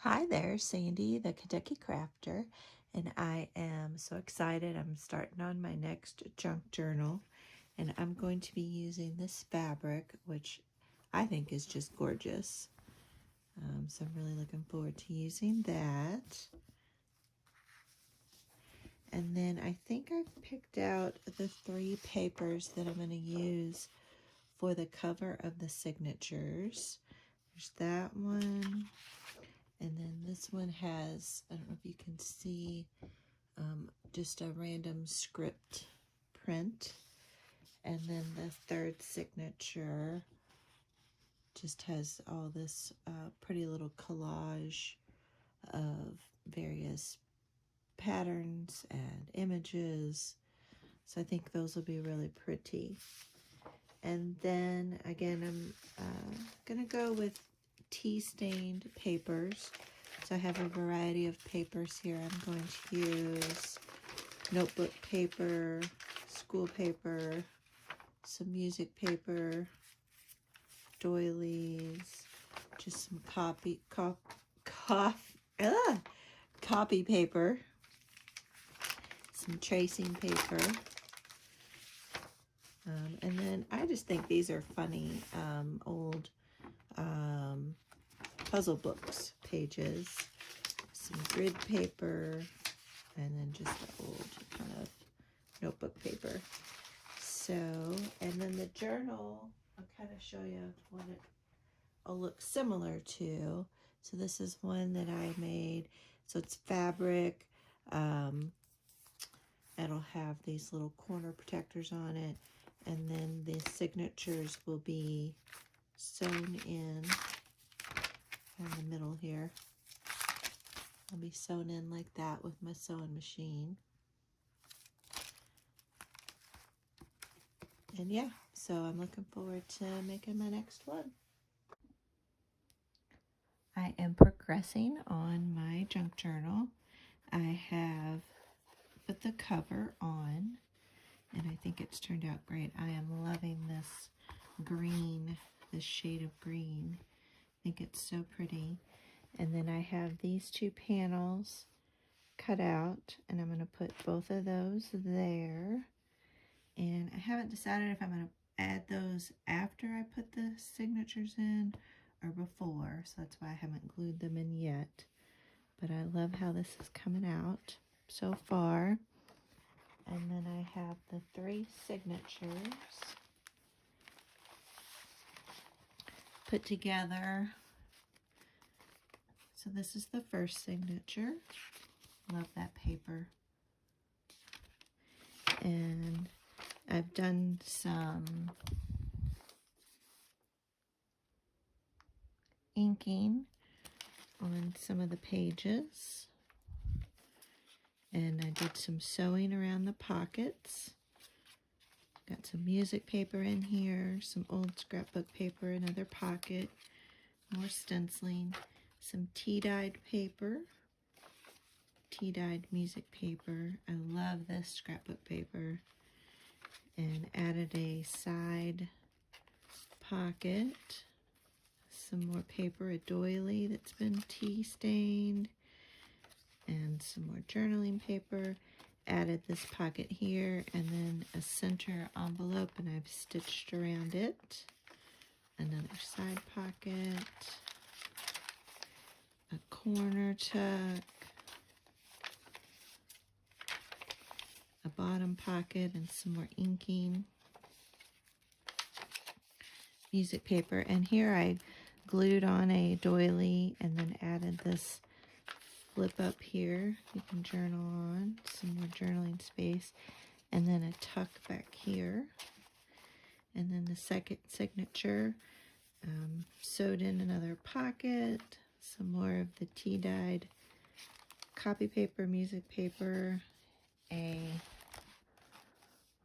Hi there, Sandy, the Kentucky Crafter, and I am so excited. I'm starting on my next junk journal, and I'm going to be using this fabric, which I think is just gorgeous. So I'm really looking forward to using that. And then I think I've picked out the 3 papers that I'm going to use for the cover of the signatures. There's that one. And then this one has, I don't know if you can see, just a random script print. And then the third signature just has all this pretty little collage of various patterns and images. So I think those will be really pretty. And then again, I'm gonna go with tea-stained papers. So I have a variety of papers here. I'm going to use notebook paper, school paper, some music paper, doilies, just some copy paper, some tracing paper. And then I just think these are funny old puzzle books pages, some grid paper, and then just the old kind of notebook paper. So, and then the journal, I'll kind of show you what it'll look similar to. So this is one that I made. So it's fabric. It'll have these little corner protectors on it. And then the signatures will be sewn in the middle here. I'll be sewn in like that with my sewing machine. And yeah, so I'm looking forward to making my next one. I am progressing on my junk journal. I have put the cover on, and I think it's turned out great. I am loving this green, this shade of green. I think it's so pretty. And then I have these 2 panels cut out, and I'm going to put both of those there. And I haven't decided if I'm going to add those after I put the signatures in or before, so that's why I haven't glued them in yet. But I love how this is coming out so far. And then I have the 3 signatures put together. So this is the first signature. Love that paper. And I've done some inking on some of the pages. And I did some sewing around the pockets. Got some music paper in here, some old scrapbook paper, another pocket, more stenciling, some tea-dyed paper, tea-dyed music paper. I love this scrapbook paper. And added a side pocket, some more paper, a doily that's been tea stained, and some more journaling paper. Added this pocket here, and then a center envelope, and I've stitched around it. Another side pocket, a corner tuck, a bottom pocket, and some more inking. Music paper, and here I glued on a doily and then added this flip up here you can journal on, some more journaling space, and then a tuck back here. And then the second signature, sewed in another pocket, some more of the tea-dyed copy paper, music paper, a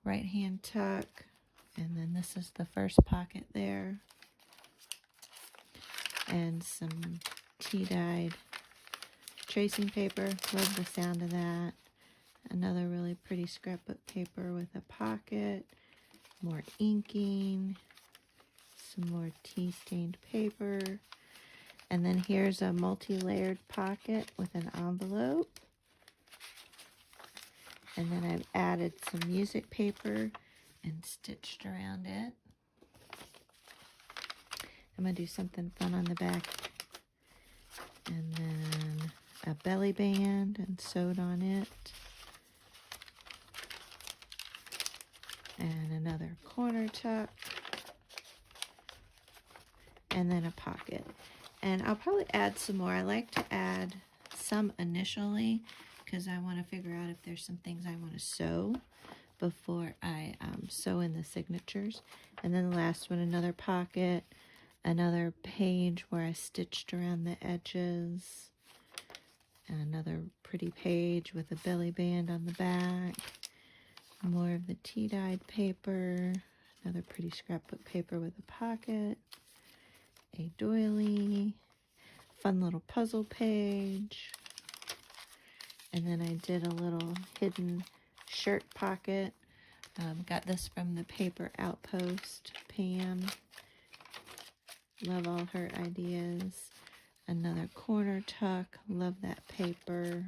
right hand tuck, and then this is the first pocket there, and some tea-dyed tracing paper. Love the sound of that. Another really pretty scrapbook paper with a pocket, more inking, some more tea-stained paper, And then here's a multi-layered pocket with an envelope. And then I've added some music paper and stitched around it. I'm going to do something fun on the back. And then a belly band and sewed on it. And another corner tuck. And then a pocket. And I'll probably add some more. I like to add some initially because I want to figure out if there's some things I want to sew before I sew in the signatures. And then the last one, another pocket, another page where I stitched around the edges, and another pretty page with a belly band on the back, more of the tea-dyed paper, another pretty scrapbook paper with a pocket, a doily, fun little puzzle page, and then I did a little hidden shirt pocket. Got this from the Paper Outpost, Pam. Love all her ideas. Another corner tuck, love that paper.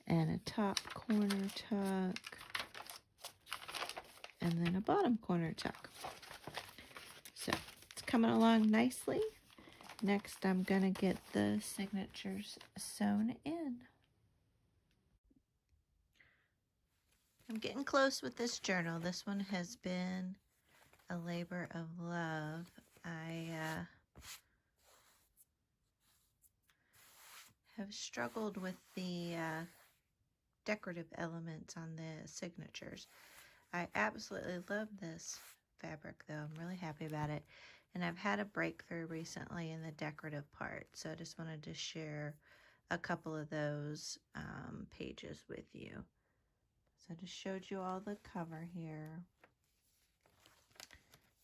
And a top corner tuck. And then a bottom corner tuck. So it's coming along nicely. Next, I'm gonna get the signatures sewn in. I'm getting close with this journal. This one has been a labor of love. I have struggled with the decorative elements on the signatures. I absolutely love this fabric though. I'm really happy about it. And I've had a breakthrough recently in the decorative part. So I just wanted to share a couple of those pages with you. So I just showed you all the cover here.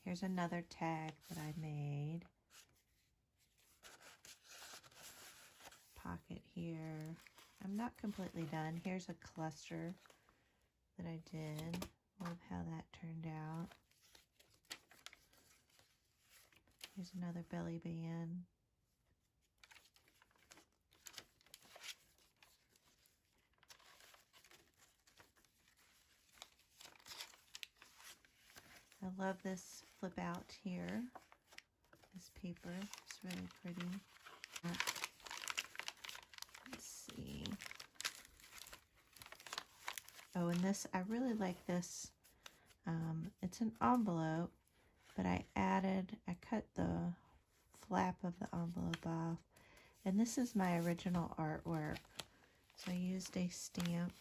Here's another tag that I made. Pocket here. I'm not completely done. Here's a cluster that I did. Love how that turned out. Here's another belly band. I love this flip out here. This paper, it's really pretty. Let's see. Oh, and this, I really like this. It's an envelope, but I cut the flap of the envelope off. And this is my original artwork. So I used a stamp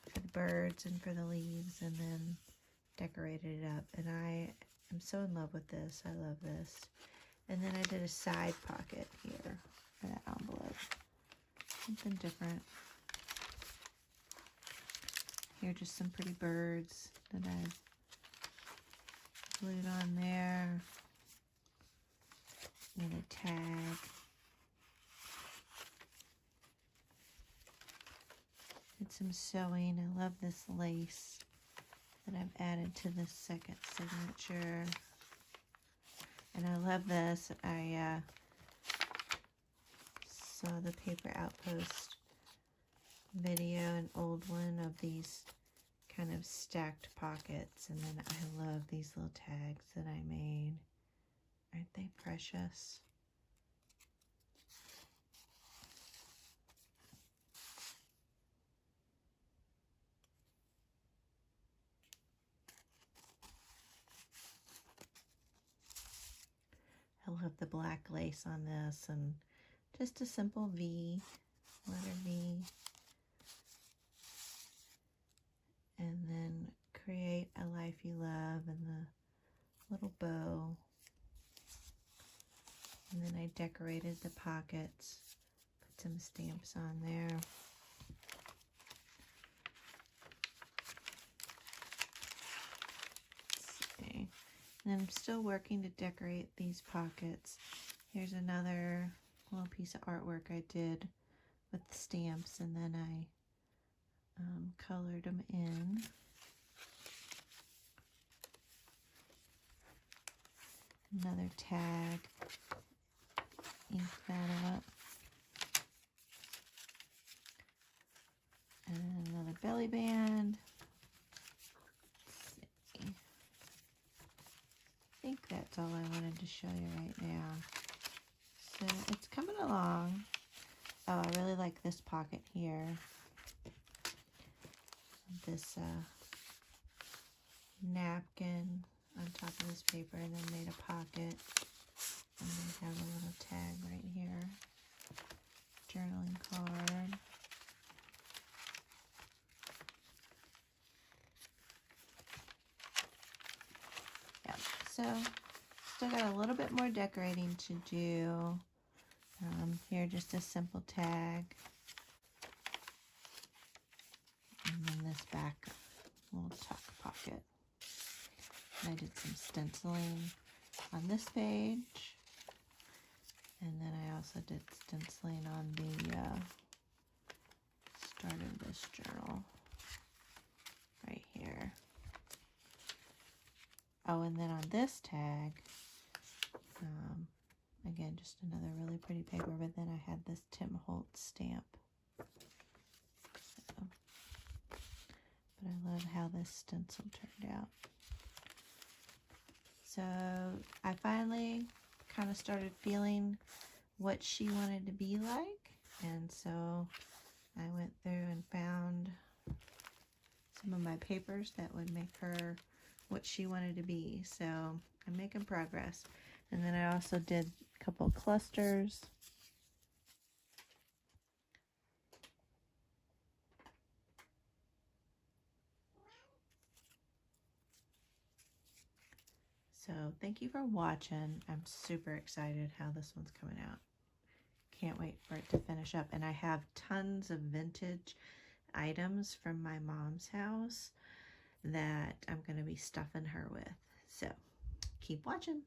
for the birds and for the leaves, and then decorated it up. And I am so in love with this. I love this. And then I did a side pocket here for that envelope. Something different. Here are just some pretty birds that I glued on there. And a tag. Did some sewing. I love this lace that I've added to this second signature. And I love this. I saw the Paper Outpost video, an old one of these kind of stacked pockets. And then I love these little tags that I made. Aren't they precious? I love the black lace on this, and just a simple V, letter V. And then create a life you love and the little bow. And then I decorated the pockets, put some stamps on there. Let's see. And I'm still working to decorate these pockets. Here's another little piece of artwork I did with stamps, and then I colored them in. Another tag. Ink that up. And another belly band. Let's see. I think that's all I wanted to show you right now. So it's coming along. Oh, I really like this pocket here. This napkin on top of this paper, and then made a pocket. And then have a little tag right here. Journaling card. Yeah, so still got a little bit more decorating to do. Here, just a simple tag. And then this back little tuck pocket. And I did some stenciling on this page. And then I also did stenciling on the start of this journal right here. Oh, and then on this tag, again, just another really pretty paper, but then I had this Tim Holtz stamp. So, but I love how this stencil turned out. So I finally kind of started feeling what she wanted to be like, and so I went through and found some of my papers that would make her what she wanted to be. So I'm making progress. And then I also did a couple clusters. So thank you for watching. I'm super excited how this one's coming out. Can't wait for it to finish up. And I have tons of vintage items from my mom's house that I'm going to be stuffing her with. So keep watching.